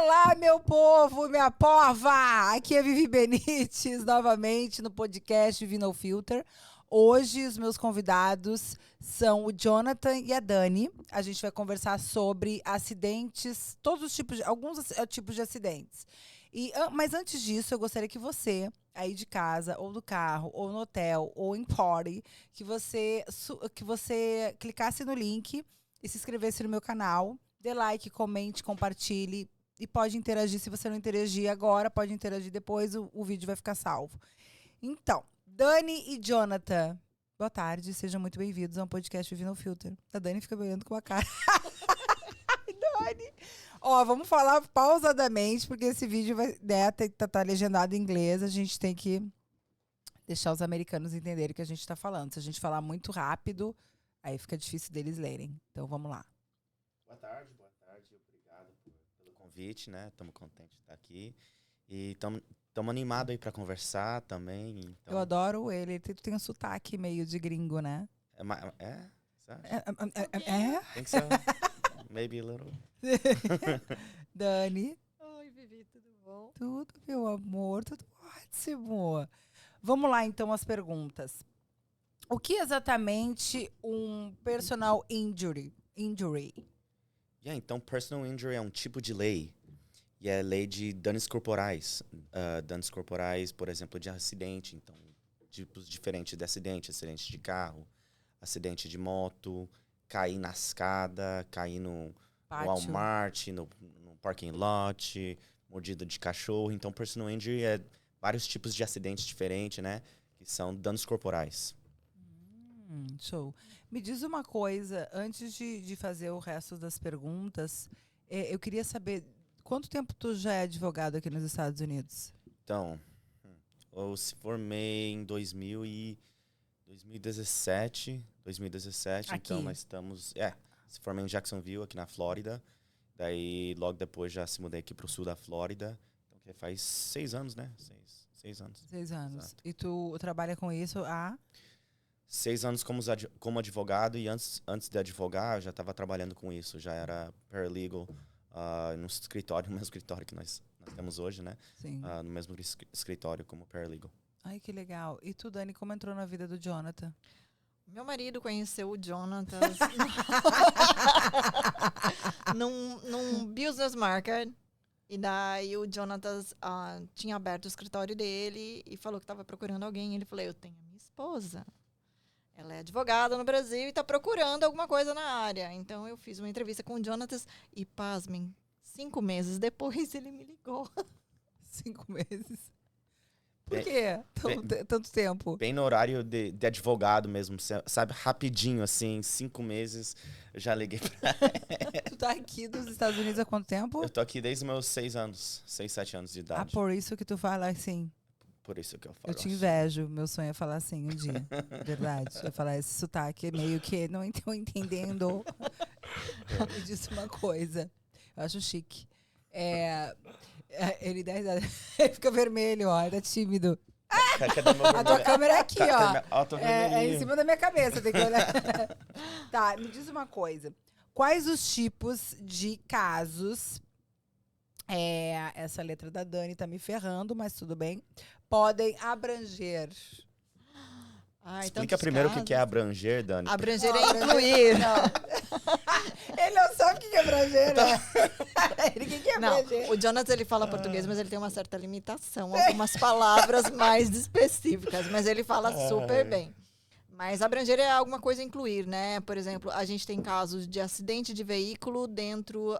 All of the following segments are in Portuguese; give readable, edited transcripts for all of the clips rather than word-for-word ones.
Olá, meu povo, minha pova! Aqui é Vivi Benites, novamente no podcast Vi No Filter. Hoje, os meus convidados são o Jonathan e a Dani. A gente vai conversar sobre acidentes, todos os tipos, alguns tipos de acidentes. Mas antes disso, eu gostaria que você, aí de casa, ou do carro, ou no hotel, ou em party, que você clicasse no link e se inscrevesse no meu canal. Dê like, comente, compartilhe. E pode interagir. Se você não interagir agora, pode interagir depois. O vídeo vai ficar salvo. Então, Dani e Jonathan, boa tarde. Sejam muito bem-vindos a um podcast Vi No Filter. A Dani fica me olhando com a cara. Ai, Dani! Ó, vamos falar pausadamente, porque esse vídeo vai, né, tá legendado em inglês. A gente tem que deixar os americanos entenderem o que a gente tá falando. Se a gente falar muito rápido, aí fica difícil deles lerem. Então, vamos lá. Boa tarde. Obrigado pelo convite, né? Estamos contentes de estar aqui. E estamos animados aí para conversar também. Então... Eu adoro ele. Ele tem um sotaque meio de gringo, né? Você acha? É? Think so? Maybe a little. Dani? Oi, Vivi, tudo bom? Tudo, meu amor. Tudo ótimo. Vamos lá, então, as perguntas. O que é exatamente um personal injury? Então, personal injury é um tipo de lei. E é lei de danos corporais. Danos corporais, por exemplo, de acidente. Então, tipos diferentes de acidente. Acidente de carro, acidente de moto, cair na escada, cair no Walmart, no parking lot, mordida de cachorro. Então, personal injury é vários tipos de acidentes diferentes, né? Que são danos corporais. Show. Me diz uma coisa, antes de fazer o resto das perguntas, eu queria saber, quanto tempo tu já é advogado aqui nos Estados Unidos? Então, eu se formei em 2017, Aqui. então nós estamos... se formei em Jacksonville, aqui na Flórida. Daí, logo depois, já se mudei aqui para o sul da Flórida. Então, que faz 6 anos, né? 6 anos. 6 anos. Exato. E tu trabalha com isso há? 6 anos como advogado, e antes de advogar, eu já estava trabalhando com isso. Já era paralegal no escritório, no mesmo escritório que nós temos hoje, né? Sim. No mesmo escritório como paralegal. Ai, que legal. E tu, Dani, como entrou na vida do Jonathan? Meu marido conheceu o Jonathan num business market. E daí o Jonathan tinha aberto o escritório dele e falou que estava procurando alguém. Ele falou, eu tenho a minha esposa. Ela é advogada no Brasil e está procurando alguma coisa na área. Então, eu fiz uma entrevista com o Jonathan e, pasmem, 5 meses depois ele me ligou. 5 meses? Por quê? Tanto tempo? Bem no horário de advogado mesmo, sabe? Rapidinho, assim, 5 meses, eu já liguei pra Tu tá aqui nos Estados Unidos há quanto tempo? Eu tô aqui desde meus 6 anos, 6, 7 anos de idade. Por isso que tu fala assim. Por isso que eu falo. Eu te invejo. Meu sonho é falar assim um dia. Verdade. Eu falar esse sotaque meio que não estou entendendo. Me disse uma coisa. Eu acho chique. Ele fica vermelho, ó. Ele tá tímido. A tua câmera é aqui, ó. É em cima da minha cabeça. Tem que olhar. Tá, me diz uma coisa. Quais os tipos de casos... essa letra da Dani tá me ferrando, mas tudo bem. Podem abranger. Explica primeiro o que é abranger, Dani. Abranger é incluir. Ele não sabe o que é abranger, né? O que é abranger? O Jonathan, ele fala português, mas ele tem uma certa limitação. Algumas palavras mais específicas, mas ele fala super bem. Mas abranger é alguma coisa incluir, né? Por exemplo, a gente tem casos de acidente de veículo dentro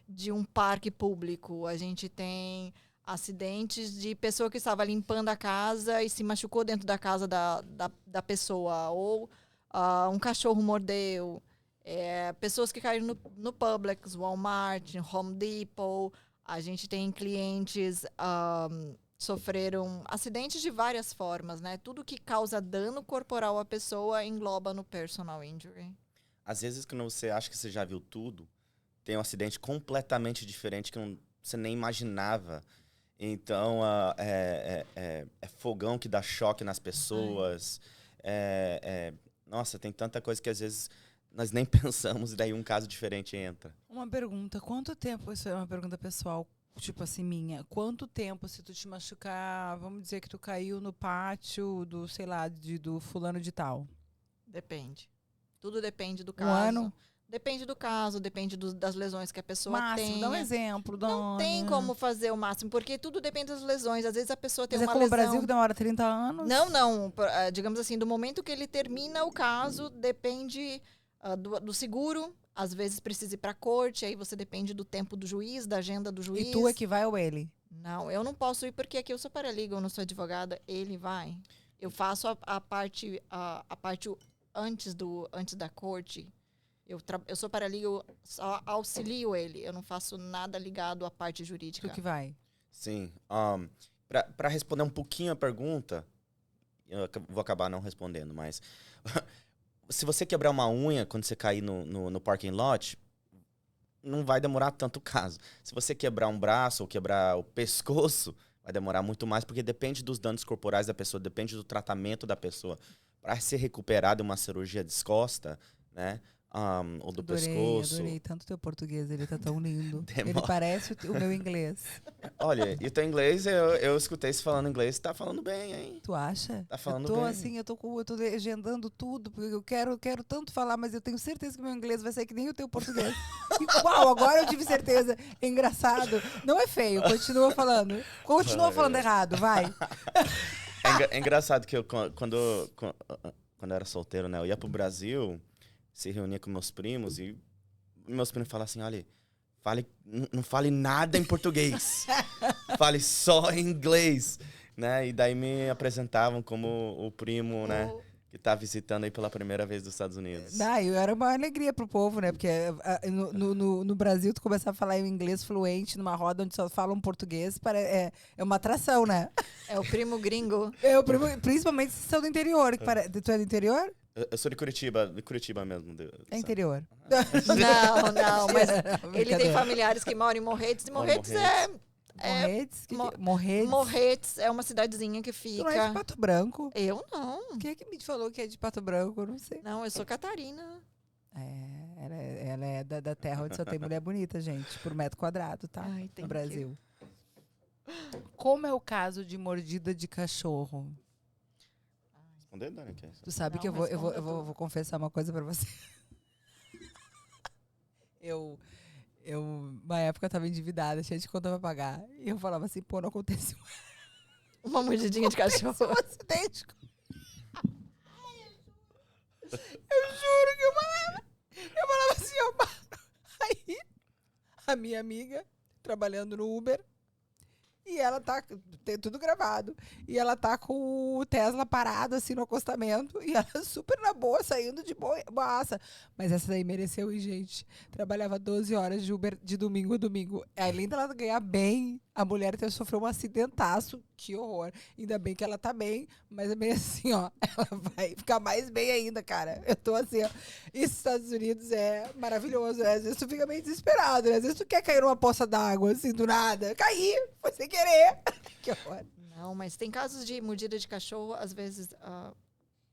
de um parque público. A gente tem acidentes de pessoa que estava limpando a casa e se machucou dentro da casa da pessoa. Ou um cachorro mordeu. Pessoas que caíram no Publix, Walmart, Home Depot. A gente tem clientes... sofreram acidentes de várias formas, né? Tudo que causa dano corporal à pessoa engloba no personal injury. Às vezes, quando você acha que você já viu tudo, tem um acidente completamente diferente que você nem imaginava. Então, é fogão que dá choque nas pessoas. Nossa, tem tanta coisa que às vezes nós nem pensamos e daí um caso diferente entra. Uma pergunta, quanto tempo, isso é uma pergunta pessoal, tipo assim, minha, quanto tempo se tu te machucar, vamos dizer que tu caiu no pátio do, sei lá, do fulano de tal? Depende. Tudo depende do caso. Um ano? Depende do caso, depende das lesões que a pessoa Máximo, tem. dá um exemplo, dona. Não tem como fazer o máximo, porque tudo depende das lesões. Às vezes a pessoa tem Mas é uma como o lesão. Brasil que demora 30 anos? Não. Digamos assim, do momento que ele termina o caso, depende do seguro. Às vezes precisa ir para a corte, aí você depende do tempo do juiz, da agenda do juiz. E tu é que vai ou ele? Não, eu não posso ir porque aqui eu sou paralegal, eu não sou advogada. Ele vai. Eu faço a parte antes da corte. Eu sou paralegal, só auxilio ele. Eu não faço nada ligado à parte jurídica. Tu que vai? Sim. Para responder um pouquinho a pergunta, eu vou acabar não respondendo, mas se você quebrar uma unha quando você cair no parking lot, não vai demorar tanto caso. Se você quebrar um braço ou quebrar o pescoço, vai demorar muito mais, porque depende dos danos corporais da pessoa, depende do tratamento da pessoa. Para se recuperar de uma cirurgia descosta, né? Ou do pescoço. Adorei tanto teu português, ele tá tão lindo. Ele Demora. parece o meu inglês. Olha, e o teu inglês, eu escutei você falando inglês, tá falando bem, hein? Tu acha? Tá falando eu tô bem. assim, eu tô legendando tudo, porque eu quero tanto falar, mas eu tenho certeza que meu inglês vai sair que nem o teu português. Igual, agora eu tive certeza. É engraçado. Não é feio, continua falando. Continua falando errado, vai. É engraçado que eu, quando eu era solteiro, né? Eu ia pro Brasil, se reunia com meus primos e meus primos falavam assim, olha, não fale nada em português. Fale só em inglês, né? E daí me apresentavam como o primo, né? Que tá visitando aí pela primeira vez dos Estados Unidos. Era uma alegria pro povo, né? Porque no Brasil, tu começar a falar em inglês fluente numa roda onde só falam português, é uma atração, né? É o primo gringo. Principalmente se são do interior. Tu é do interior? Eu sou de Curitiba mesmo. É interior. Não, mas ele tem Brincadeira. familiares que moram em Morretes, e Morretes Morretes? Morretes é uma cidadezinha que Tu não é de fica... Pato Branco? Eu não. Quem é que me falou que é de Pato Branco? Eu não sei. Não, eu sou Catarina. Ela é da terra onde só tem mulher bonita, gente, por metro quadrado, tá? Ai, No Brasil. Como é o caso de mordida de cachorro? Responder, Dani? Que é isso? Tu sabe Não, que eu responda tu. vou confessar uma coisa pra você. Eu, uma época, eu tava endividada, cheia de conta pra pagar. E eu falava assim, pô, não aconteceu Uma mordidinha de cachorro. um acidente. Eu juro que eu falava assim, ó, mano. Aí, a minha amiga, trabalhando no Uber, e ela tá, tem tudo gravado, e ela tá com o Tesla parado, assim, no acostamento, e ela super na boa, saindo de boaça. Mas essa daí mereceu, hein, gente? Trabalhava 12 horas de Uber de domingo a domingo. Além dela ganhar bem, a mulher sofreu um acidentaço, que horror. Ainda bem que ela tá bem, mas é bem assim, ó, ela vai ficar mais bem ainda, cara. Eu tô assim, ó, e os Estados Unidos é maravilhoso, né? Às vezes tu fica meio desesperado, né? Às vezes tu quer cair numa poça d'água, assim, do nada. Cair, foi sem querer. Que horror. Não, mas tem casos de mordida de cachorro, às vezes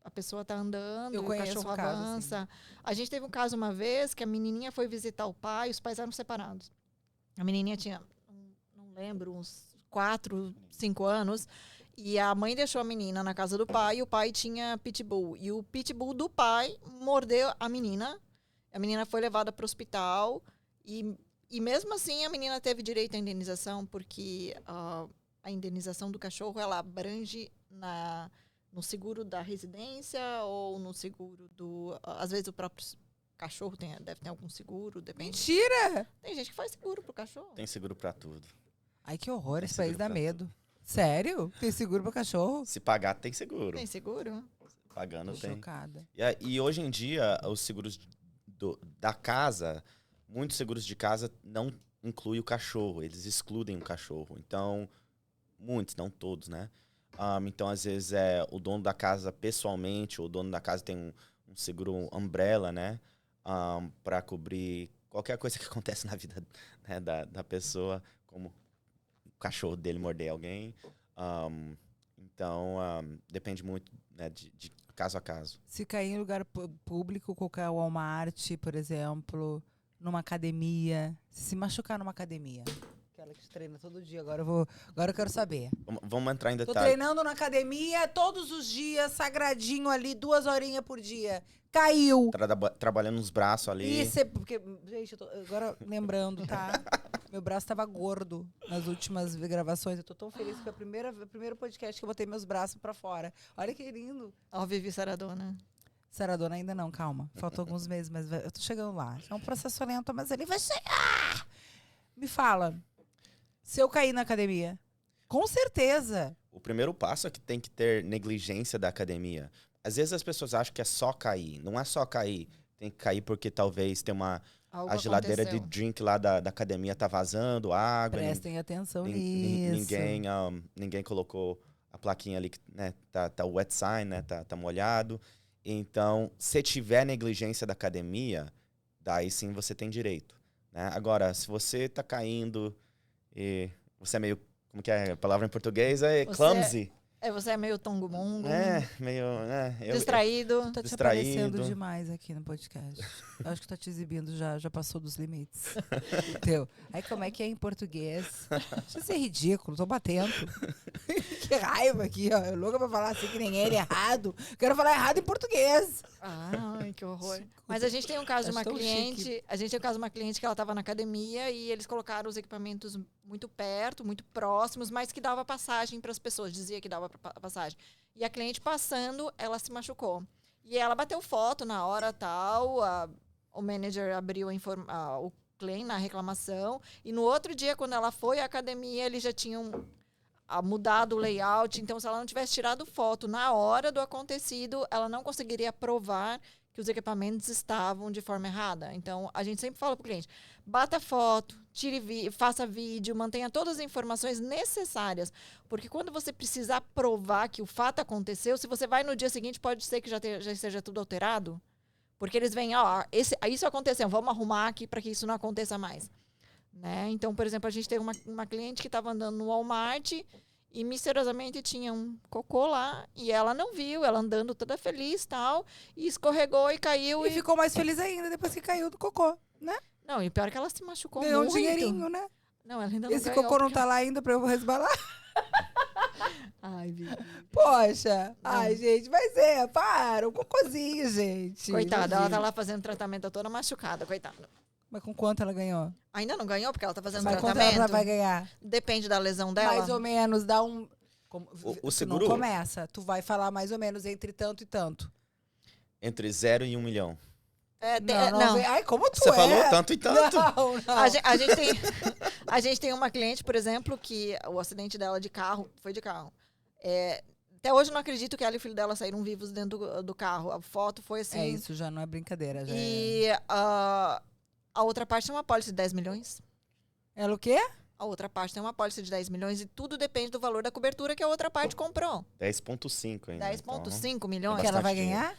a pessoa tá andando, Eu e o conheço cachorro um caso, avança. A gente teve um caso uma vez que a menininha foi visitar o pai, os pais eram separados. A menininha tinha, não lembro, uns 4, 5 anos, e a mãe deixou a menina na casa do pai, e o pai tinha pitbull. E o pitbull do pai mordeu a menina foi levada para o hospital, e mesmo assim a menina teve direito à indenização, porque a indenização do cachorro, ela abrange no seguro da residência ou no seguro do... Às vezes o próprio cachorro deve ter algum seguro, depende. Mentira! Tem gente que faz seguro pro cachorro. Tem seguro pra tudo. Ai, que horror, Tem esse país seguro dá pra medo. Sério? Tem seguro pra cachorro? Se pagar, tem seguro. Tem seguro? Pagando, Tô tem. chocada. E hoje em dia, os seguros da casa, muitos seguros de casa não incluem o cachorro, eles excludem o cachorro. Então, muitos, não todos, né? Então, às vezes, o dono da casa pessoalmente, ou o dono da casa tem um seguro umbrella, né? Para cobrir qualquer coisa que acontece na vida, né, da pessoa, como o cachorro dele morder alguém. Então, depende muito, né, de caso a caso. Se cair em lugar público, qualquer Walmart, por exemplo, numa academia, se machucar numa academia. Aquela que treina todo dia, agora eu quero saber. Vamos entrar em Tô detalhe. treinando na academia todos os dias, sagradinho ali, 2 horinhas por dia. Caiu. Trabalhando nos braços ali. Isso é porque, gente, eu tô agora lembrando, tá? Meu braço tava gordo nas últimas gravações. Eu tô tão feliz que é o primeiro podcast que eu botei meus braços pra fora. Olha que lindo. Ó, Vivi Saradona. Saradona ainda não, calma. Faltam alguns meses, mas eu tô chegando lá. É um processo lento, mas ele vai chegar. Me fala, se eu cair na academia, com certeza. O primeiro passo é que tem que ter negligência da academia. Às vezes as pessoas acham que é só cair. Não é só cair. Tem que cair porque talvez tem Algo a geladeira aconteceu. de drink lá da academia tá vazando água. Prestem atenção Nin- nisso. Ninguém colocou a plaquinha ali que, né, tá wet sign, né, tá molhado. Então, se tiver negligência da academia, daí sim você tem direito, né? Agora, se você tá caindo e você é meio, como que é a palavra em português? É Você clumsy. Você é meio tongo-mongo, Meio, distraído. Tá te Distraído. aparecendo demais aqui no podcast. Eu acho que tá te exibindo, já passou dos limites. Entendeu? Aí como é que é em português? Isso é ridículo, tô batendo. Que raiva aqui, ó. Eu louca pra falar assim que nem ele, errado. Quero falar errado em português. Ai, que horror. Mas a gente tem um caso de uma Acho tão cliente, chique. a gente tem um caso de uma cliente que ela estava na academia e eles colocaram os equipamentos muito perto, muito próximos, mas que dava passagem para as pessoas, dizia que dava passagem. E a cliente passando, ela se machucou. E ela bateu foto na hora tal, o manager abriu o claim na reclamação e no outro dia, quando ela foi à academia, eles já tinham mudado o layout. Então, se ela não tivesse tirado foto na hora do acontecido, ela não conseguiria provar que os equipamentos estavam de forma errada. Então, a gente sempre fala para o cliente, bata foto, faça vídeo, mantenha todas as informações necessárias. Porque quando você precisar provar que o fato aconteceu, se você vai no dia seguinte, pode ser que já esteja tudo alterado. Porque eles vêm, isso aconteceu, vamos arrumar aqui para que isso não aconteça mais. Né? Então, por exemplo, a gente tem uma cliente que estava andando no Walmart e misteriosamente tinha um cocô lá e ela não viu, ela andando toda feliz tal, e escorregou e caiu. E ficou mais feliz ainda depois que caiu do cocô, né? Não, e pior que ela se machucou Ganhou um muito. dinheirinho, né? Não, ela ainda não Esse ganhou, cocô não porque- tá lá ainda pra eu resbalar. Ai, Vivi. Poxa. Ai, gente, mas para. Um cocôzinho, gente. Coitada, ela tá Imagina. lá fazendo tratamento toda machucada, coitada. Mas com quanto ela ganhou? Ainda não ganhou porque ela tá fazendo Mas quanto tratamento. ela vai ganhar? Depende da lesão dela. Mais ou menos, dá um... O Tu seguro- não começa. Tu vai falar mais ou menos entre tanto e tanto. Entre 0 e 1 milhão. Não. Ai, como tu Você é? falou tanto e tanto. Não, não. A gente tem uma cliente, por exemplo, que o acidente dela de carro foi de carro. Até hoje eu não acredito que ela e o filho dela saíram vivos dentro do carro. A foto foi assim. É, isso já não é brincadeira. Já E a outra parte tem uma pólice de 10 milhões. Ela o quê? A outra parte tem uma pólice de 10 milhões e tudo depende do valor da cobertura que a outra parte comprou. 10,5 ainda. 10,5 milhões. Que ela bastante vai dinheiro. ganhar?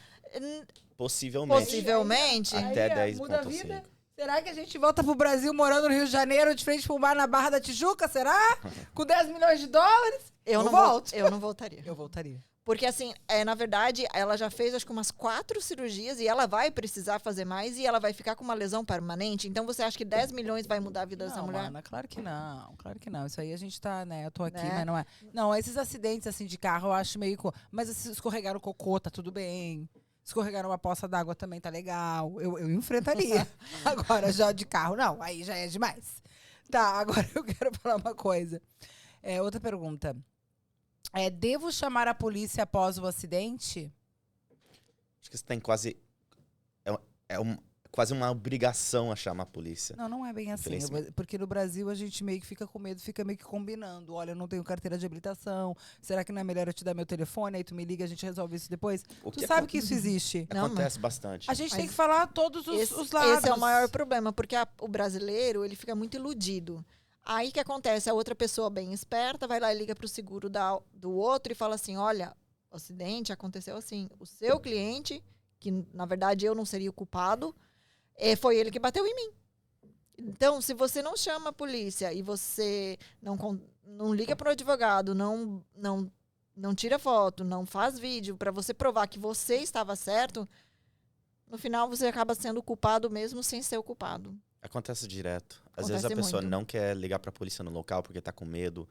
Possivelmente. Possivelmente. Até Aí, muda a vida? 10,5. Será que a gente volta pro Brasil morando no Rio de Janeiro, de frente pro mar na Barra da Tijuca? Será? Com 10 milhões de dólares? Eu não volto. Eu não voltaria. Eu voltaria. Porque, assim, na verdade, ela já fez, acho que umas 4 cirurgias e ela vai precisar fazer mais e ela vai ficar com uma lesão permanente. Então, você acha que 10 milhões vai mudar a vida dessa Não, mulher? Ana, claro que não. Claro que não. Isso aí a gente tá, né? Eu tô aqui, Né? mas não é. Não, esses acidentes, assim, de carro, eu acho meio... Mas se escorregar o cocô, tá tudo bem. Escorregar uma poça d'água também tá legal. Eu enfrentaria. Agora, já de carro, não. Aí já é demais. Tá, agora eu quero falar uma coisa. Outra pergunta. Devo chamar a polícia após o acidente? Acho que você tem quase... quase uma obrigação a chamar a polícia. Não, não é bem assim. Infelizmente. Porque no Brasil a gente meio que fica com medo, fica meio que combinando. Olha, eu não tenho carteira de habilitação. Será que não é melhor eu te dar meu telefone? Aí tu me liga, a gente resolve isso depois. Tu sabe que isso existe. Não, Acontece bastante. A gente Mas tem que falar todos os lados. Esse é o maior problema, porque o brasileiro, ele fica muito iludido. Aí o que acontece? A outra pessoa bem esperta vai lá e liga para o seguro do outro e fala assim, olha, o acidente aconteceu assim. O seu cliente, que na verdade eu não seria o culpado, foi ele que bateu em mim. Então, se você não chama a polícia e você não liga para o advogado, não não tira foto, não faz vídeo, para você provar que você estava certo, no final você acaba sendo o culpado mesmo sem ser o culpado. Acontece direto. Às vezes a Acontece pessoa muito. não quer ligar para a polícia no local porque está com medo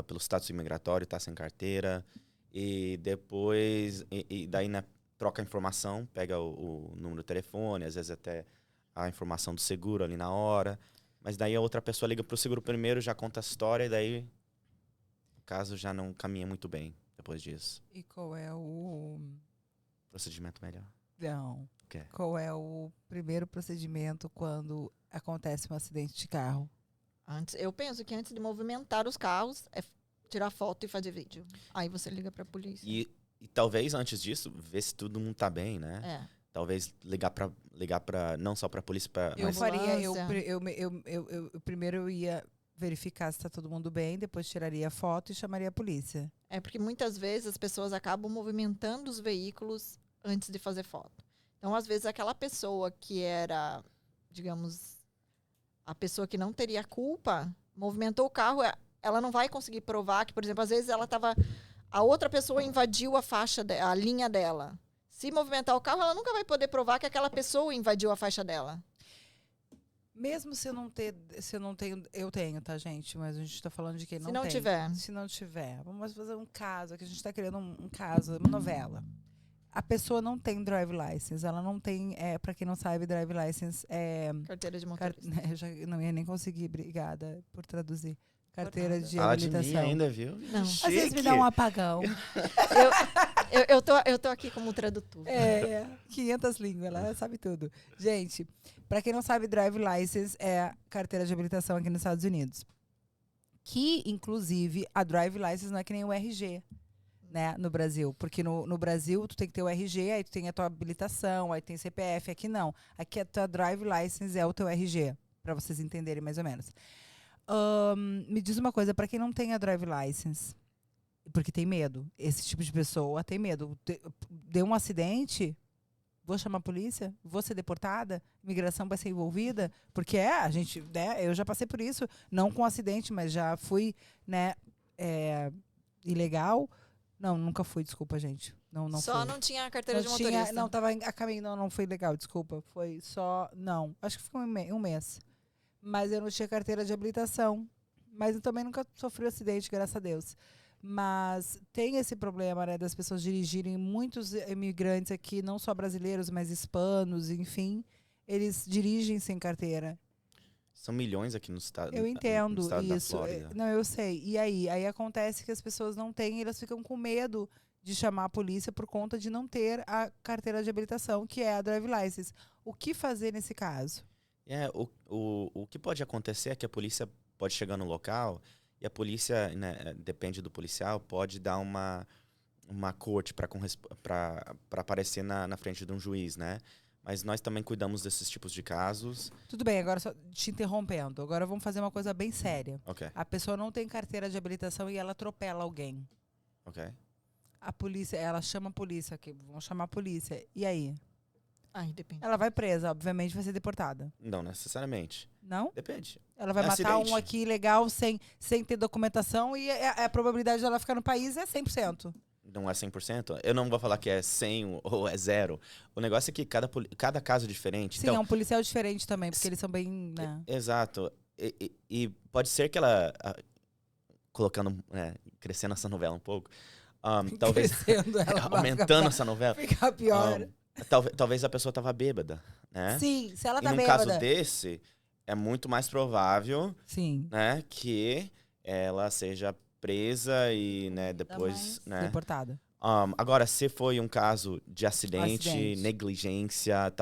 pelo status imigratório, está sem carteira. E depois, e daí né, troca a informação, pega o número do telefone, às vezes até a informação do seguro ali na hora. Mas daí a outra pessoa liga para o seguro primeiro, já conta a história e daí o caso já não caminha muito bem depois disso. E qual é o... Procedimento melhor. Não. Ok. Qual é o primeiro procedimento quando acontece um acidente de carro? Eu penso que antes de movimentar os carros, é tirar foto e fazer vídeo. Aí você liga para a polícia. E talvez antes disso, ver se todo mundo tá bem, né? É. Talvez ligar para não só para a polícia, Eu mas faria, ambulância. primeiro eu ia verificar se está todo mundo bem, depois tiraria a foto e chamaria a polícia. É porque muitas vezes as pessoas acabam movimentando os veículos antes de fazer foto. Então, às vezes, aquela pessoa que era, digamos, a pessoa que não teria culpa, movimentou o carro, ela não vai conseguir provar que, por exemplo, às vezes a outra pessoa invadiu a linha dela. Se movimentar o carro, ela nunca vai poder provar que aquela pessoa invadiu a faixa dela. Mesmo se eu não tenho, eu tenho, tá, gente? Mas a gente tá falando de quem não Se não tem. tiver. Se não tiver. Vamos fazer um caso, aqui a gente tá criando um caso, uma novela. A pessoa não tem drive license, ela não tem, para quem não sabe, drive license é... Carteira de motorista. Eu já não ia nem conseguir, obrigada por traduzir. Carteira nada. de fala de habilitação. mim ainda, viu? Não. Às vezes me dá um apagão. Eu tô aqui como tradutor. 500 línguas, ela sabe tudo. Gente, pra quem não sabe, drive license é carteira de habilitação aqui nos Estados Unidos. Que, inclusive, a drive license não é que nem o RG, né, no Brasil. Porque no Brasil, tu tem que ter o RG, aí tu tem a tua habilitação, aí tem CPF. Aqui não. Aqui a tua drive license é o teu RG, pra vocês entenderem mais ou menos. Me diz uma coisa, pra quem não tem a drive license, porque tem medo, esse tipo de pessoa tem medo. Deu um acidente, vou chamar a polícia, vou ser deportada, imigração vai ser envolvida, porque a gente, né, eu já passei por isso, não com acidente, mas já fui, né, ilegal. Não, nunca fui, desculpa, gente. Não Só fui. não tinha a carteira de Não tinha, motorista. não, tava a caminho, não foi legal, desculpa. Foi só, não, acho que ficou um mês. Mas eu não tinha carteira de habilitação. Mas eu também nunca sofri acidente, graças a Deus. Mas tem esse problema, né, das pessoas dirigirem, muitos imigrantes aqui, não só brasileiros, mas hispanos, enfim, eles dirigem sem carteira. São milhões aqui no estado. Eu entendo no estado isso. Da Flórida. Não, eu sei. E aí acontece que as pessoas não têm, elas ficam com medo de chamar a polícia por conta de não ter a carteira de habilitação, que é a drive license. O que fazer nesse caso? O que pode acontecer é que a polícia pode chegar no local e a polícia, né, depende do policial, pode dar uma corte para aparecer na frente de um juiz, né? Mas nós também cuidamos desses tipos de casos. Tudo bem, agora só te interrompendo. Agora vamos fazer uma coisa bem séria. Ok, A pessoa não tem carteira de habilitação e ela atropela alguém. ok. A polícia, ela chama a polícia, aqui, vão chamar a polícia. E aí? Ai, depende. Ela vai presa, obviamente vai ser deportada. Não necessariamente. Não? Depende. Ela vai É matar acidente. um aqui ilegal sem ter documentação e a probabilidade dela ficar no país é 100%. Não é 100%. Eu não vou falar que é 100 ou é 0. O negócio é que cada caso é diferente. Sim, Então, é um policial diferente também, porque eles são bem, né? exato. E pode ser que ela, colocando, né, crescendo essa novela um pouco, talvez Crescendo ela aumentando essa novela, ficar pior. talvez a pessoa tava bêbada, né? Sim, se ela E tá num bêbada. caso desse, é muito mais provável, Sim, né, que ela seja presa e, né, depois, mais né? deportada. Agora, se foi um caso de acidente, Acidente. negligência,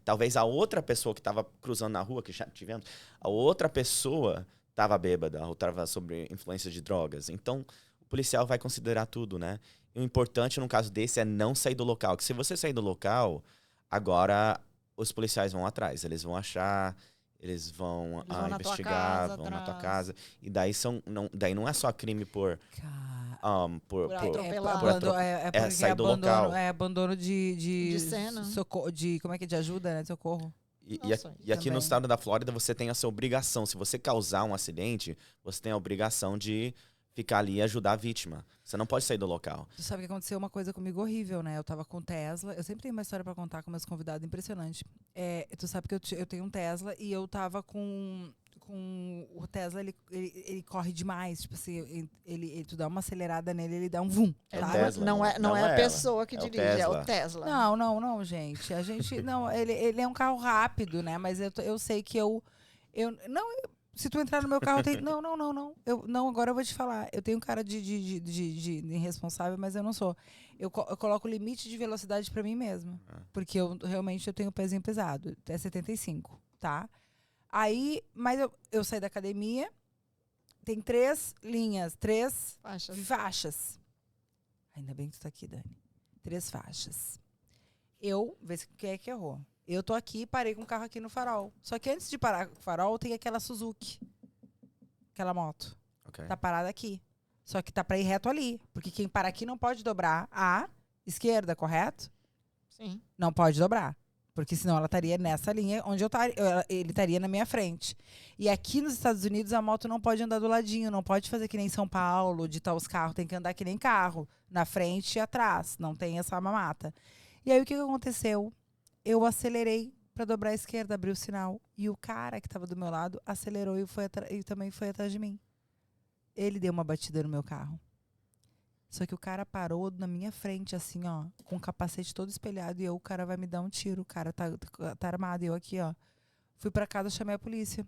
talvez a outra pessoa que estava cruzando na rua, que já tivemos, a outra pessoa estava bêbada ou estava sob influência de drogas. Então, o policial vai considerar tudo, né? E o importante num caso desse é não sair do local. Que se você sair do local, agora os policiais vão atrás. Eles vão achar, eles vão Eles vão na tua investigar, casa, vão na tua atrás. casa. E daí daí não é só crime por Por atropelar. Porque sair do local. É abandono de cena. Socorro, como é que é? De ajuda, né? De socorro. E aqui no também. estado da Flórida você tem essa obrigação. Se você causar um acidente, você tem a obrigação de ficar ali e ajudar a vítima. Você não pode sair do local. Tu sabe que aconteceu uma coisa comigo horrível, né? Eu tava com Tesla. Eu sempre tenho uma história pra contar com meus convidados, impressionante. Tu sabe que eu tenho um Tesla e eu tava com o Tesla, ele corre demais. Tipo assim, tu dá uma acelerada nele, ele dá um vum. É o Tá? Tesla, não é não a é pessoa que ela. É o dirige, é o Tesla. Tesla. Não, gente. A gente. Não, ele é um carro rápido, né? Mas eu sei que se tu entrar no meu carro, tem. Não. Não, agora eu vou te falar. Eu tenho cara de irresponsável, mas eu não sou. Eu coloco o limite de velocidade pra mim mesma. Porque realmente eu tenho pezinho pesado. É 75, tá? Aí, mas eu saí da academia. Tem 3 linhas, 3 faixas. Ainda bem que tu tá aqui, Dani. 3 faixas. Vê se quem é que errou. Eu tô aqui, parei com o carro aqui no farol. Só que antes de parar com o farol, tem aquela Suzuki. Aquela moto. Ok. Tá parada aqui. Só que tá pra ir reto ali. Porque quem para aqui não pode dobrar à esquerda, correto? Sim. Não pode dobrar. Porque senão ela estaria nessa linha onde ele estaria na minha frente. E aqui nos Estados Unidos, a moto não pode andar do ladinho. Não pode fazer que nem São Paulo, de os carros. Tem que andar que nem carro. Na frente e atrás. Não tem essa mamata. E aí, o que aconteceu? Eu acelerei para dobrar à esquerda, abri o sinal. E o cara que estava do meu lado acelerou e também foi atrás de mim. Ele deu uma batida no meu carro. Só que o cara parou na minha frente, assim, ó, com o capacete todo espelhado. E o cara vai me dar um tiro. O cara tá armado. E eu aqui, ó. Fui para casa, chamei a polícia.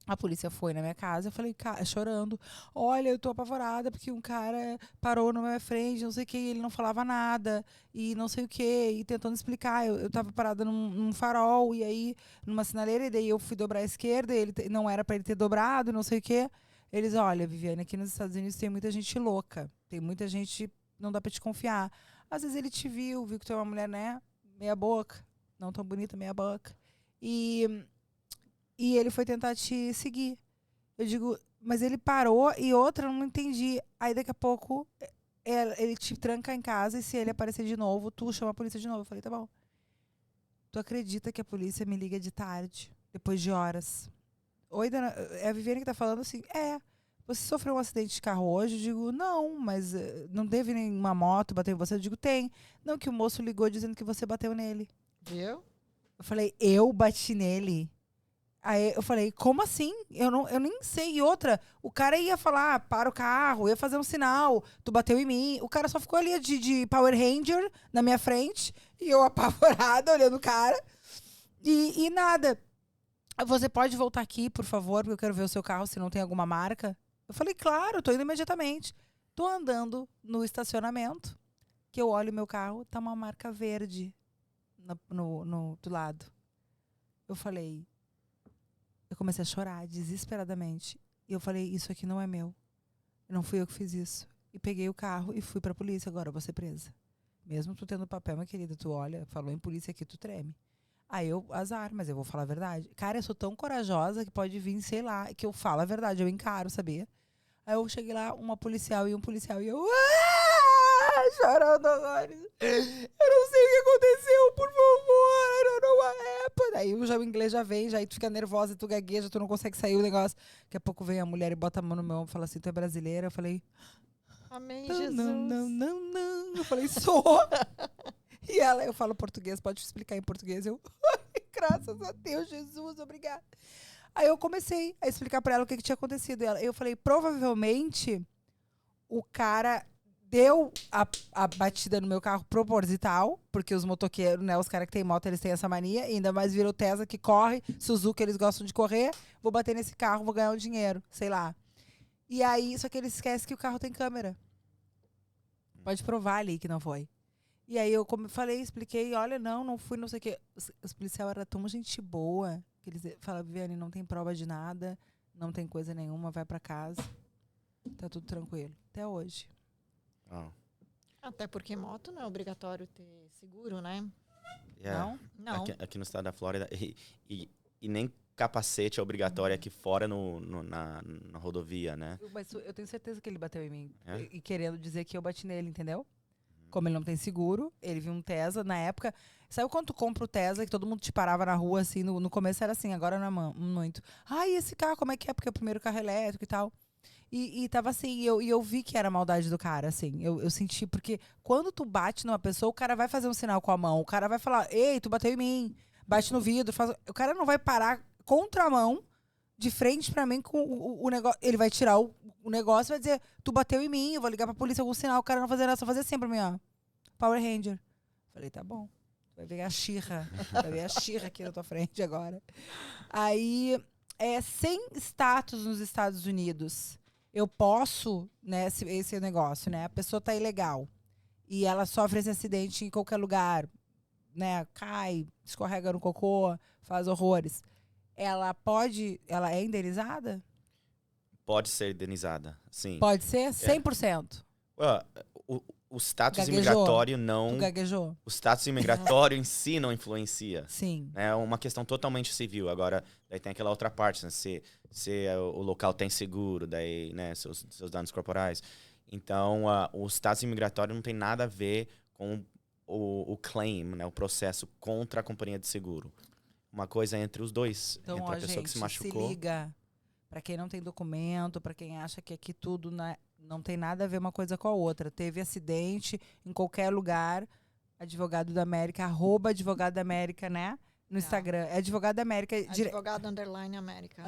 A polícia foi na minha casa, eu falei, chorando, olha, eu tô apavorada porque um cara parou na minha frente, não sei o que, ele não falava nada, e não sei o que, e tentando explicar, eu tava parada num farol, e aí, numa sinaleira, e daí eu fui dobrar à esquerda, e ele não era pra ele ter dobrado, não sei o que. Eles, olha, Viviane, aqui nos Estados Unidos tem muita gente louca, tem muita gente, não dá pra te confiar. Às vezes ele te viu que tu é uma mulher, né, meia boca, não tão bonita, meia boca, e ele foi tentar te seguir. Eu digo, mas ele parou e outra, eu não entendi. Aí daqui a pouco ele te tranca em casa e se ele aparecer de novo, tu chama a polícia de novo. Eu falei, tá bom. Tu acredita que a polícia me liga de tarde, depois de horas? Oi, dona, é a Viviane que tá falando assim? Você sofreu um acidente de carro hoje? Eu digo, não, mas não teve nenhuma moto bater em você? Eu digo, tem. Não, que o moço ligou dizendo que você bateu nele. Viu? Eu falei, eu bati nele? Aí eu falei, como assim? Eu nem sei. E outra, o cara ia falar, para o carro, ia fazer um sinal, tu bateu em mim. O cara só ficou ali de Power Ranger na minha frente, e eu apavorada, olhando o cara. E nada. Você pode voltar aqui, por favor, porque eu quero ver o seu carro, se não tem alguma marca. Eu falei, claro, tô indo imediatamente. Tô andando no estacionamento, que eu olho meu carro, tá uma marca verde do lado. Eu falei... Eu comecei a chorar desesperadamente. E eu falei, isso aqui não é meu. Não fui eu que fiz isso. E peguei o carro e fui pra polícia. Agora eu vou ser presa. Mesmo tu tendo papel, minha querida, tu olha, falou em polícia aqui, tu treme. Aí eu, azar, mas eu vou falar a verdade. Cara, eu sou tão corajosa que pode vir, sei lá, que eu falo a verdade, eu encaro, sabia? Aí eu cheguei lá, um policial e eu... chorando agora. Eu não sei o que aconteceu, por favor. I don't know what happened. Aí o inglês já vem, aí tu fica nervosa, tu gagueja, tu não consegue sair o negócio. Daqui a pouco vem a mulher e bota a mão no meu ombro e fala assim, tu é brasileira? Eu falei... Amém, não, Jesus. Não. Eu falei, sou. E eu falo português, pode explicar em português? Graças a Deus, Jesus, obrigada. Aí eu comecei a explicar pra ela o que tinha acontecido. Eu falei, provavelmente o cara deu a batida no meu carro proposital, porque os motoqueiros, né, os caras que tem moto, eles têm essa mania, e ainda mais virou Tesla que corre, Suzuki, eles gostam de correr, vou bater nesse carro, vou ganhar um dinheiro, sei lá. E aí, só que eles esquecem que o carro tem câmera. Pode provar ali que não foi. E aí eu falei, expliquei, olha, não fui, não sei o quê. Os policiais eram tão gente boa, que eles falaram, Viviane, não tem prova de nada, não tem coisa nenhuma, vai pra casa. Tá tudo tranquilo. Até hoje. Oh. Até porque moto não é obrigatório ter seguro, né? Yeah. Não. Aqui no estado da Flórida. E nem capacete é obrigatório aqui fora na rodovia, né? Mas eu tenho certeza que ele bateu em mim. É? E querendo dizer que eu bati nele, entendeu? Como ele não tem seguro, ele viu um Tesla. Na época, sabe quando tu compra o Tesla, que todo mundo te parava na rua, assim, no começo era assim, agora não é muito. Ai, esse carro, como é que é? Porque é o primeiro carro elétrico e tal. E tava assim, eu vi que era maldade do cara, assim. Eu senti, porque quando tu bate numa pessoa, o cara vai fazer um sinal com a mão. O cara vai falar, ei, tu bateu em mim. Bate no vidro. O cara não vai parar contra a mão, de frente pra mim, com o negócio. Ele vai tirar o negócio e vai dizer, tu bateu em mim, eu vou ligar pra polícia, algum sinal. O cara não vai fazer nada, só fazer assim pra mim, ó. Power Ranger. Falei, tá bom. Vai ver a She-Ra. Vai ver a She-Ra aqui na tua frente agora. Aí, sem status nos Estados Unidos, eu posso, né, esse é o negócio, né? A pessoa tá ilegal e ela sofre esse acidente em qualquer lugar, né? Cai, escorrega no cocô, faz horrores. Ela é indenizada? Pode ser indenizada, sim. Pode ser? 100%. O status Gaguejou? imigratório não... Tu gaguejou? O status imigratório em si não influencia. Sim. É uma questão totalmente civil. Agora, daí tem aquela outra parte, né? Se o local tem seguro, daí, né, seus danos corporais. Então, o status imigratório não tem nada a ver com o claim, né, o processo contra a companhia de seguro. Uma coisa é entre os dois. Então, entre a pessoa gente, que se machucou. se liga. Pra quem não tem documento, pra quem acha que aqui tudo não tem nada a ver uma coisa com a outra. Teve acidente em qualquer lugar. Advogado da América, @advogado da América, né? No Instagram. É Advogado da América. Advogado _ América.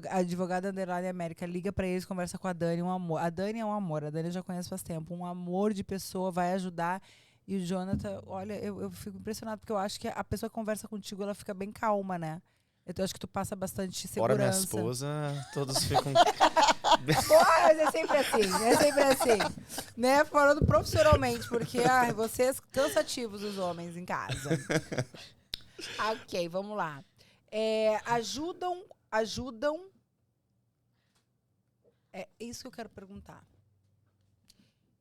Advogado _ América. Liga pra eles, conversa com a Dani, um amor. A Dani é um amor, a Dani eu já conheço faz tempo. Um amor de pessoa, vai ajudar. E o Jonathan, olha, eu fico impressionado, porque eu acho que a pessoa que conversa contigo, ela fica bem calma, né? Então, eu acho que tu passa bastante segurança. Fora minha esposa, todos ficam... Mas é sempre assim. Né? Falando profissionalmente, porque vocês cansativos, os homens em casa. Ok, vamos lá. Ajudam. É isso que eu quero perguntar.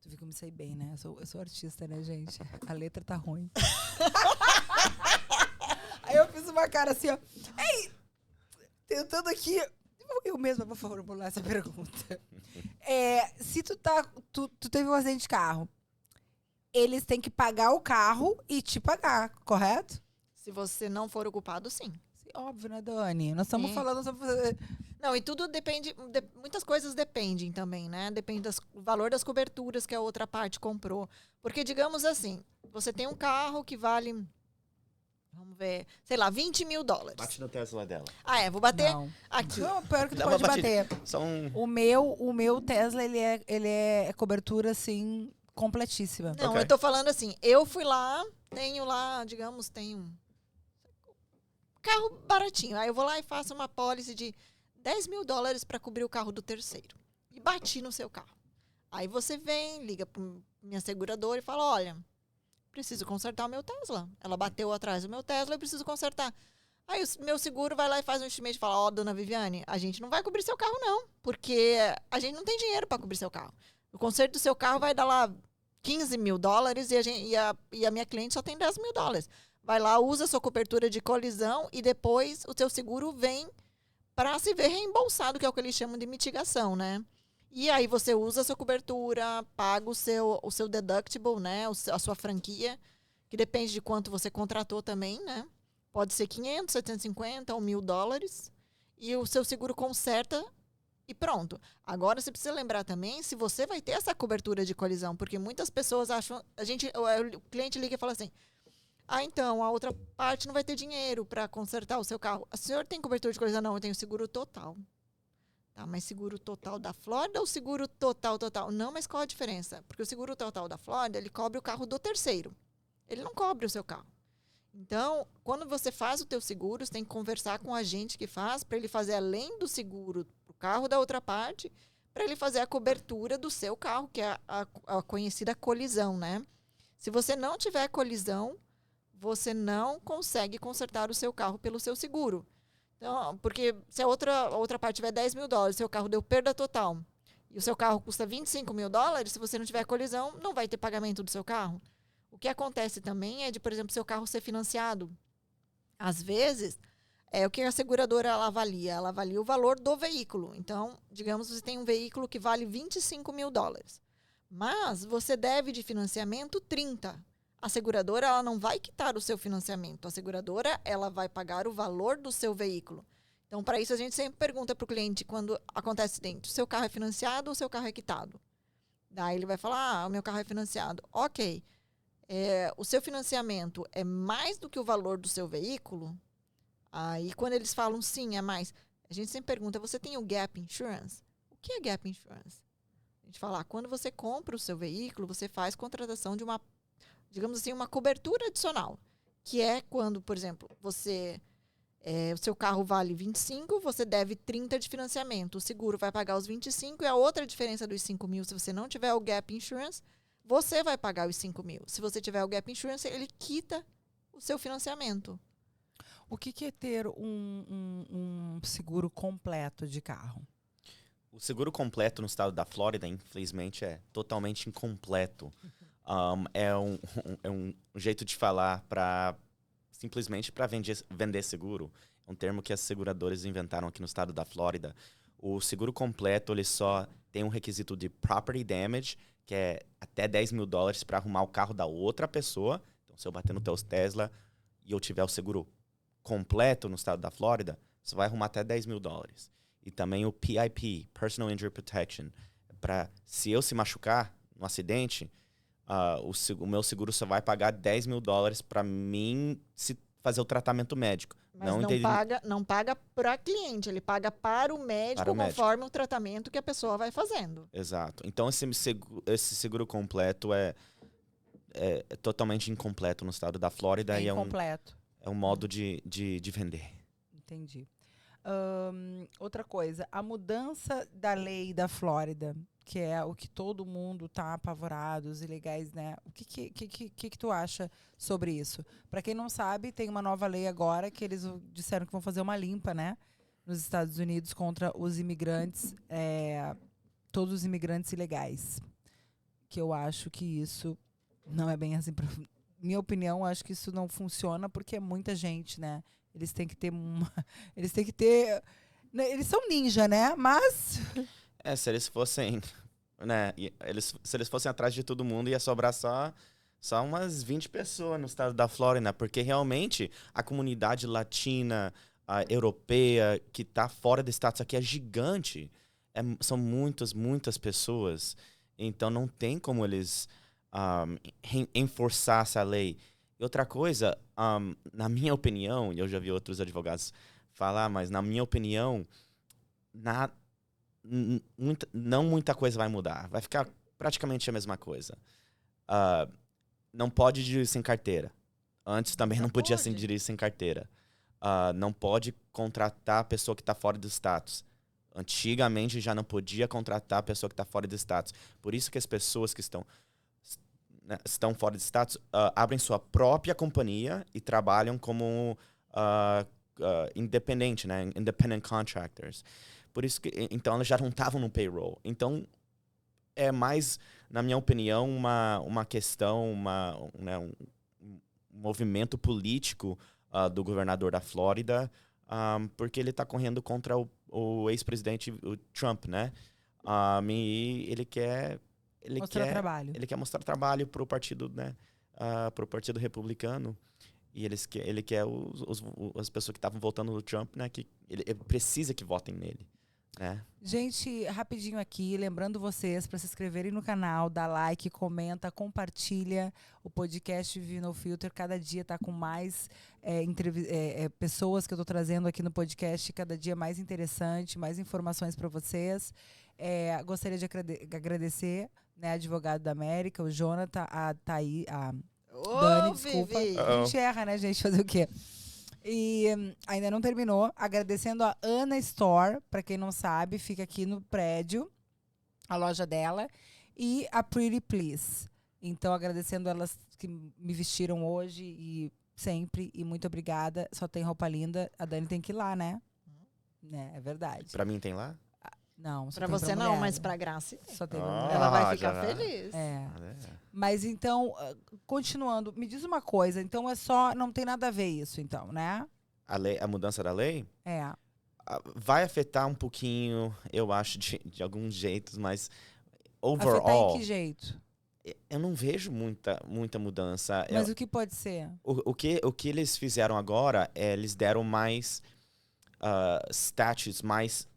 Tu viu que eu me sei bem, né? Eu sou artista, né, gente? A letra tá ruim. Aí eu fiz uma cara assim, ó. Ei! Tentando aqui... Eu mesma vou formular essa pergunta. Se tu teve um acidente de carro, eles têm que pagar o carro e te pagar, correto? Se você não for o culpado, sim. Óbvio, né, Dani? Nós estamos falando sobre... Não, e tudo depende... muitas coisas dependem também, né? Depende do valor das coberturas que a outra parte comprou. Porque, digamos assim, você tem um carro que vale... Vamos ver, sei lá, $20 mil. Bate no Tesla dela. Vou bater Não. aqui. Não, pior que tu Dá pode uma batida. bater. Só um... O meu Tesla, ele é cobertura, assim, completíssima. Não, Ok. eu tô falando assim, eu fui lá, tenho um carro baratinho. Aí eu vou lá e faço uma pólice de $10 mil para cobrir o carro do terceiro. E bati no seu carro. Aí você vem, liga pra minha seguradora e fala, olha, preciso consertar o meu Tesla. Ela bateu atrás do meu Tesla, eu preciso consertar. Aí o meu seguro vai lá e faz um estimate e fala, dona Viviane, a gente não vai cobrir seu carro não, porque a gente não tem dinheiro para cobrir seu carro. O conserto do seu carro vai dar lá $15 mil e a minha cliente só tem $10 mil. Vai lá, usa a sua cobertura de colisão e depois o seu seguro vem para se ver reembolsado, que é o que eles chamam de mitigação, né? E aí você usa a sua cobertura, paga o seu deductible, né? A sua franquia, que depende de quanto você contratou também, né? Pode ser 500, 750 ou $1.000. E o seu seguro conserta e pronto. Agora, você precisa lembrar também se você vai ter essa cobertura de colisão, porque muitas pessoas acham... O cliente liga e fala assim, então, a outra parte não vai ter dinheiro para consertar o seu carro. O senhor tem cobertura de colisão? Não, eu tenho seguro total. Tá, mas seguro total da Flórida ou seguro total? Não, mas qual a diferença? Porque o seguro total da Flórida, ele cobre o carro do terceiro. Ele não cobre o seu carro. Então, quando você faz o teu seguro, você tem que conversar com o agente que faz, para ele fazer além do seguro o carro da outra parte, para ele fazer a cobertura do seu carro, que é a conhecida colisão, né? Se você não tiver colisão, você não consegue consertar o seu carro pelo seu seguro. Então, porque se a outra parte tiver $10 mil, seu carro deu perda total, e o seu carro custa $25 mil, se você não tiver colisão, não vai ter pagamento do seu carro. O que acontece também é de, por exemplo, seu carro ser financiado. Às vezes, o que a seguradora ela avalia o valor do veículo. Então, digamos, você tem um veículo que vale $25 mil, mas você deve de financiamento 30. A seguradora ela não vai quitar o seu financiamento. A seguradora ela vai pagar o valor do seu veículo. Então, para isso, a gente sempre pergunta para o cliente, quando acontece acidente, o seu carro é financiado ou o seu carro é quitado? Daí ele vai falar, o meu carro é financiado. Ok, o seu financiamento é mais do que o valor do seu veículo? Aí, quando eles falam sim, é mais, a gente sempre pergunta, você tem o Gap Insurance? O que é Gap Insurance? A gente fala, quando você compra o seu veículo, você faz contratação de uma, digamos assim, uma cobertura adicional. Que é quando, por exemplo, o seu carro vale 25, você deve 30 de financiamento. O seguro vai pagar os 25 e a outra diferença dos 5 mil, se você não tiver o Gap Insurance, você vai pagar os 5 mil. Se você tiver o Gap Insurance, ele quita o seu financiamento. O que é ter um seguro completo de carro? O seguro completo no estado da Flórida, infelizmente, é totalmente incompleto. É um jeito de falar simplesmente para vender seguro. É um termo que as seguradoras inventaram aqui no estado da Flórida. O seguro completo, ele só tem um requisito de property damage, que é até $10 mil para arrumar o carro da outra pessoa. Então, se eu bater no teu Tesla e eu tiver o seguro completo no estado da Flórida, você vai arrumar até $10 mil. E também o PIP, Personal Injury Protection, para se eu se machucar no acidente, o meu seguro só vai pagar $10 mil para mim se fazer o tratamento médico. Mas não paga para cliente, ele paga para o médico conforme o tratamento que a pessoa vai fazendo. Exato. Então esse seguro completo é totalmente incompleto no estado da Flórida. É incompleto. É um modo de vender. Entendi. Outra coisa, a mudança da lei da Flórida, que é o que todo mundo tá apavorado, os ilegais, né? O que tu acha sobre isso? Para quem não sabe, tem uma nova lei agora que eles disseram que vão fazer uma limpa, né? Nos Estados Unidos contra os imigrantes, todos os imigrantes ilegais. Que eu acho que isso não é bem assim. Minha opinião, acho que isso não funciona porque é muita gente, né? Eles têm que ter eles são ninja, né? Mas se eles fossem, né? Se eles fossem atrás de todo mundo, ia sobrar só umas 20 pessoas no estado da Flórida, porque realmente a comunidade latina, europeia, que está fora do status aqui é gigante. São muitas pessoas. Então não tem como eles enforçar essa lei. E outra coisa, na minha opinião, e eu já vi outros advogados falar, mas na minha opinião, não muita coisa vai mudar. Vai ficar praticamente a mesma coisa. Não pode dirigir sem carteira. Antes também não podia dirigir sem carteira. Não pode contratar a pessoa que está fora do status. Antigamente já não podia contratar a pessoa que está fora do status. Por isso que as pessoas que estão fora de status, abrem sua própria companhia e trabalham como independente, né? Independent contractors. Por isso que, então, elas já não estavam no payroll. Então, é mais, na minha opinião, uma questão, um movimento político do governador da Flórida, porque ele está correndo contra o ex-presidente o Trump, né? E ele quer mostrar trabalho para o partido, né? Para o partido republicano. E ele quer as pessoas que estavam votando no Trump, né? Que ele precisa que votem nele, né? Gente, rapidinho aqui, lembrando vocês para se inscreverem no canal, dar like, comenta, compartilha o podcast Vive No Filter. Cada dia tá com mais pessoas que eu tô trazendo aqui no podcast, cada dia mais interessante, mais informações para vocês. Gostaria de agradecer, né, advogado da América, o Jonathan, a Thaí, a Dani, desculpa. A gente erra, né, gente? Fazer o quê? E ainda não terminou. Agradecendo a Ana Store, para quem não sabe, fica aqui no prédio, a loja dela, e a Pretty Please. Então, agradecendo elas que me vestiram hoje e sempre, e muito obrigada. Só tem roupa linda. A Dani tem que ir lá, né? É verdade. Pra mim tem lá? Não, só pra tem você pra não, mulher. mas pra Graça só tem ela vai ficar feliz. Mas então, continuando, me diz uma coisa, então não tem nada a ver isso, então, né? A mudança da lei? Vai afetar um pouquinho, eu acho, de alguns jeitos, mas overall... Afetar em que jeito? Eu não vejo muita mudança. Mas o que pode ser? O que eles fizeram agora é eles deram mais statutes, mais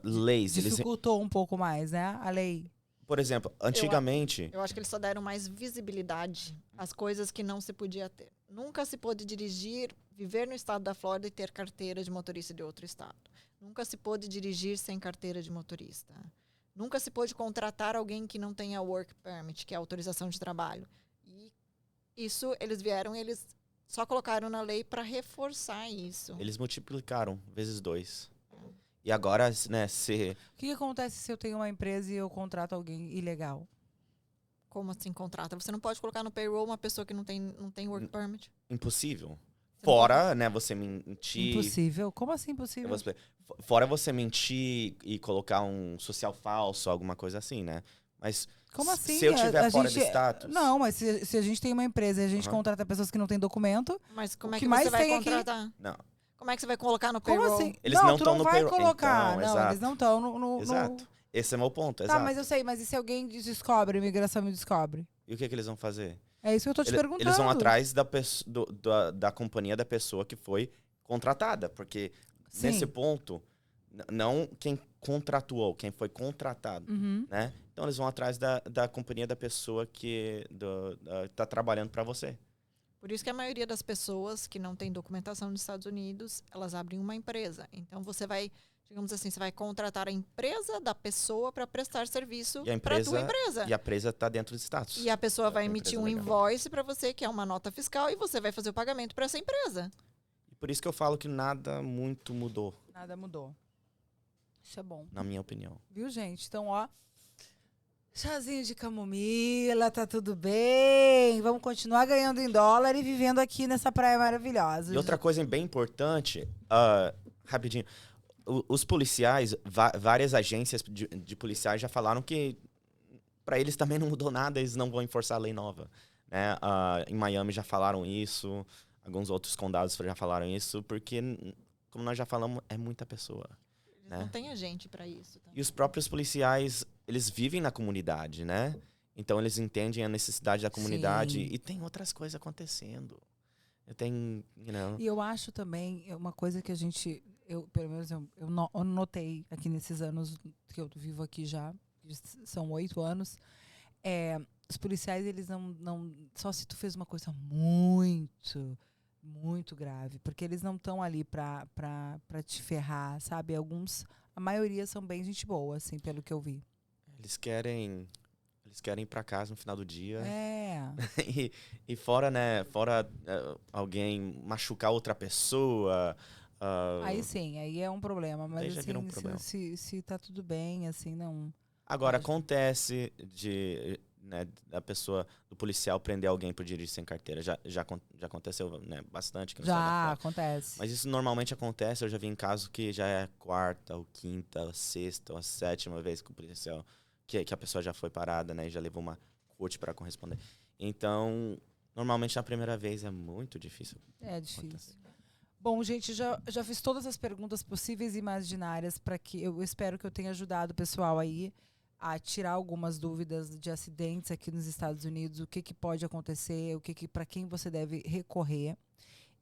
leis. Dificultou um pouco mais, né? A lei. Por exemplo, antigamente... Eu acho que eles só deram mais visibilidade às coisas que não se podia ter. Nunca se pôde dirigir, viver no estado da Flórida e ter carteira de motorista de outro estado. Nunca se pôde dirigir sem carteira de motorista. Nunca se pôde contratar alguém que não tenha work permit, que é autorização de trabalho. E isso, eles vieram e eles só colocaram na lei para reforçar isso. Eles multiplicaram vezes 2. E agora, né, se... O que acontece se eu tenho uma empresa e eu contrato alguém ilegal? Como assim contrata? Você não pode colocar no payroll uma pessoa que não tem work permit. Impossível. Você Fora, né, você mentir... Impossível? Como assim impossível? Fora você mentir e colocar um social falso, alguma coisa assim, né? Mas Como assim? se eu tiver fora do status... Não, mas se a gente tem uma empresa e a gente contrata pessoas que não têm documento... Mas como é que que mais você vai tem aqui? contratar? Não. Como é que você vai colocar no Como payroll? assim? Eles não tu estão não no vai payroll. colocar. Então, não, exato. eles não estão no... Exato. Esse é o meu ponto, Tá, exato. mas eu sei, mas e se alguém descobre, a imigração me descobre? E o que eles vão fazer? É isso que eu tô te perguntando. Eles vão atrás da companhia da pessoa que foi contratada. Porque Sim. nesse ponto, não quem contratuou, quem foi contratado, Uhum. né? Então eles vão atrás da companhia da pessoa que tá trabalhando para você. Por isso que a maioria das pessoas que não tem documentação nos Estados Unidos, elas abrem uma empresa. Então você vai, digamos assim, você vai contratar a empresa da pessoa para prestar serviço para a tua empresa. E a empresa está dentro do status. E a pessoa vai emitir um legal. invoice para você, que é uma nota fiscal, e você vai fazer o pagamento para essa empresa. E por isso que eu falo que nada muito mudou, Nada mudou. Isso é bom. na minha opinião. Viu, gente? Então, ó... Chazinho de camomila, tá tudo bem. Vamos continuar ganhando em dólar e vivendo aqui nessa praia maravilhosa. E outra coisa bem importante, rapidinho, os policiais, várias agências de policiais já falaram que para eles também não mudou nada, eles não vão enforçar a lei nova. Né? Em Miami já falaram isso, alguns outros condados já falaram isso, porque, como nós já falamos, é muita pessoa. Eles Né? não têm gente para isso. Também. E os próprios policiais, eles vivem na comunidade, né? Então eles entendem a necessidade da comunidade. Sim. E tem outras coisas acontecendo. E eu acho também, uma coisa que a gente, pelo menos eu notei aqui nesses anos que eu vivo aqui já, são 8 anos, os policiais, eles não só se tu fez uma coisa muito, muito grave, porque eles não estão ali pra te ferrar, sabe? A maioria são bem gente boa, assim, pelo que eu vi. Eles querem ir pra casa no final do dia. e fora, né? Fora alguém machucar outra pessoa. Aí sim, aí é um problema. Mas aí já assim, vira um problema. Se tá tudo bem, assim, não... Agora, acontece da pessoa, do policial prender alguém por dirigir sem carteira. Já aconteceu, né, bastante. Que já acontece. Mas isso normalmente acontece. Eu já vi em casos que já é a 4ª, ou 5ª, ou 6ª, ou a 7ª vez que o policial... Que a pessoa já foi parada, né? E já levou uma corte para corresponder. Então, normalmente na primeira vez é muito difícil. É difícil. Bom, gente, já fiz todas as perguntas possíveis e imaginárias para que eu espero que eu tenha ajudado o pessoal aí a tirar algumas dúvidas de acidentes aqui nos Estados Unidos, o que pode acontecer, para quem você deve recorrer.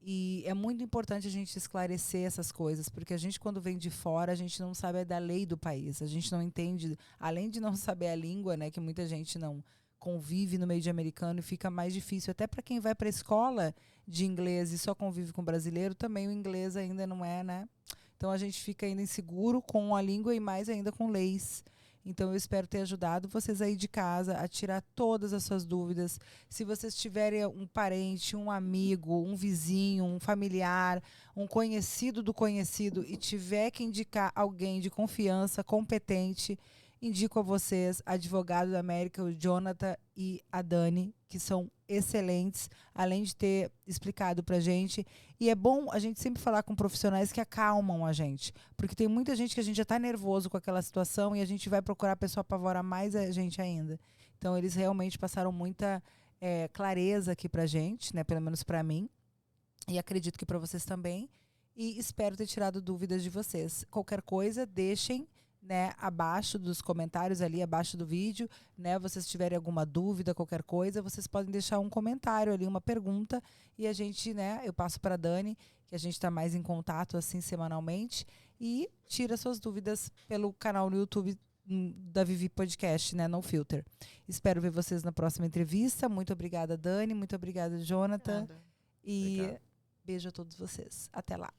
E é muito importante a gente esclarecer essas coisas, porque a gente, quando vem de fora, a gente não sabe da lei do país. A gente não entende, além de não saber a língua, né, que muita gente não convive no meio de americano e fica mais difícil. Até para quem vai para a escola de inglês e só convive com brasileiro, também o inglês ainda não é, né? Então a gente fica ainda inseguro com a língua e mais ainda com leis. Então, eu espero ter ajudado vocês aí de casa a tirar todas as suas dúvidas. Se vocês tiverem um parente, um amigo, um vizinho, um familiar, um conhecido do conhecido e tiver que indicar alguém de confiança, competente, indico a vocês, advogado da América, o Jonathan e a Dani, que são excelentes, além de ter explicado pra gente. E é bom a gente sempre falar com profissionais que acalmam a gente, porque tem muita gente que a gente já tá nervoso com aquela situação e a gente vai procurar a pessoa apavorar mais a gente ainda. Então, eles realmente passaram muita clareza aqui pra gente, né? Pelo menos pra mim. E acredito que pra vocês também. E espero ter tirado dúvidas de vocês. Qualquer coisa, deixem né, abaixo dos comentários ali, abaixo do vídeo, né, vocês tiverem alguma dúvida, qualquer coisa, vocês podem deixar um comentário ali, uma pergunta, e a gente, né, eu passo para a Dani, que a gente está mais em contato assim semanalmente, e tira suas dúvidas pelo canal no YouTube da Vivi Podcast, né, No Filter. Espero ver vocês na próxima entrevista. Muito obrigada, Dani, muito obrigada, Jonathan, Nada. e Obrigado. beijo a todos vocês. Até lá.